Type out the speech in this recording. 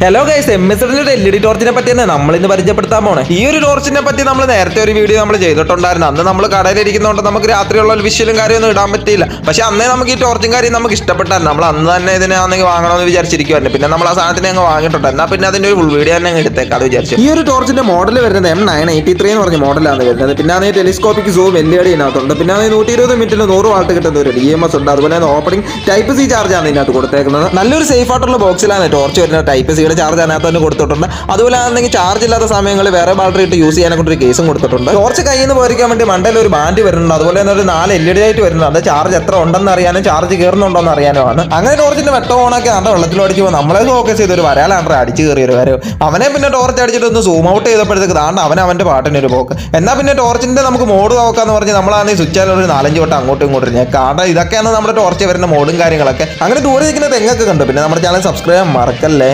Hello guys, എംഎസ്ഡിന്റെ ഒരു LED ടോർച്ചിനെ പറ്റിയാണ് നമ്മൾ ഇന്ന് പരിചയപ്പെടുത്താൻ പോണേ. ഈ ഒരു ടോർച്ചിനെ പറ്റി നമ്മൾ നേരത്തെ ഒരു വീഡിയോ നമ്മൾ ചെയ്തിട്ടുണ്ടായിരുന്നു. അന്ന് നമ്മൾ കടയിലിരിക്കുന്നതുകൊണ്ട് നമുക്ക് രാത്രിയുള്ള ഒരു വിഷ്വലും കാര്യമൊന്നും ഇടാൻ പറ്റിയില്ല. പക്ഷെ അന്നേ നമുക്ക് ഈ ടോർച്ചും കാര്യം നമുക്ക് ഇഷ്ടപ്പെട്ടായിരുന്നു. നമ്മൾ അന്ന് തന്നെ ഇതിനാണെങ്കിൽ വാങ്ങണമെന്ന് വിചാരിച്ചിരിക്കുവായിരുന്നു. പിന്നെ നമ്മൾ ആ സാധനത്തിന് അങ്ങ് വാങ്ങിയിട്ടുണ്ട്. എന്നാൽ പിന്നെ അതിന്റെ ഒരു ഫുൾ വീഡിയോ തന്നെ അങ്ങ് എടുത്തേക്കാതെ വിചാരിച്ചു. ഈ ഒരു ടോർച്ചിന്റെ മോഡൽ വരുന്നത് M983 എന്ന് പറഞ്ഞ മോഡലാണ് വരുന്നത്. പിന്നെ അതിന് ടെലിസ്കോപ്പിക് സൂം LED ഇതിനകത്തുണ്ട്. പിന്നെ അതിന് 120 മിനിറ്റിൽ 100 വാട്ട് കിട്ടുന്ന ഒരു EMS ഉണ്ട്. അതുപോലെ തന്നെ ഓപ്പണിംഗ് ടൈപ്പ് സി ചാർജാണ് ഇതിനകത്ത് കൊടുത്തേക്കുന്നത്. നല്ലൊരു സേഫ് ആയിട്ടുള്ള ബോക്സിലാണ് ടോർച്ച് വരുന്നത്. ടൈപ്പ് സിയുടെ ചാർജ് അതിനകത്ത് തന്നെ കൊടുത്തിട്ടുണ്ട്. അതുപോലെ ആണെങ്കിൽ ചാർജ് ഇല്ലാത്ത സമയങ്ങളിൽ വേറെ ബാറ്ററി ഇട്ട് യൂസ് ചെയ്യാനെ കൊണ്ട് ഒരു കേസും കൊടുത്തിട്ടുണ്ട്. ടോർച്ച് കയ്യിൽ നിന്ന് പോയിരിക്കാൻ വേണ്ടി മണ്ടയിൽ ഒരു ബാൻഡ് വരുന്നുണ്ട്. അതുപോലെ തന്നെ ഒരു 4 LED ലൈറ്റ് വരുന്നുണ്ട്. അത് ചാർജ് എത്ര ഉണ്ടെന്ന് അറിയാനും ചാർജ് കയറുന്നുണ്ടോ എന്ന് അറിയാനുമാണ്. അങ്ങനെ ടോർച്ചിന്റെ വെട്ടം ഓണാക്കി നല്ല വെള്ളത്തിൽ അടിച്ച് പോകും. നമ്മളെ ഫോക്കസ് ചെയ്ത് ഒരു വരാലാണ് അടിച്ച് കയറിയ ഒരു കാര്യം. അവനെ പിന്നെ ടോർച്ച് അടിച്ചിട്ട് ഒന്ന് സൂം ഔട്ട് ചെയ്തപ്പോഴത്തേക്ക് താണ്ട് അവന്റെ പാട്ടിനൊരു പോക്ക്. എന്നാൽ പിന്നെ ടോർച്ചിന്റെ നമുക്ക് മോഡ് നോക്കാന്ന് പറഞ്ഞ് നമ്മളാണെങ്കിൽ സ്വിച്ച് ഒരു 4-5 വട്ടം അങ്ങോട്ടും ഇങ്ങോട്ടും ഞാൻ കാരണം ഇതൊക്കെയാണ് നമ്മുടെ ടോർച്ച് വരുന്ന മോഡും കാര്യങ്ങളൊക്കെ. അങ്ങനെ ദൂരെ നിൽക്കുന്ന തെങ്ങൊക്കെ കണ്ടു. പിന്നെ നമ്മുടെ ചാനൽ സബ്സ്ക്രൈബ് ചെയ്യാൻ മറക്കല്ലേ.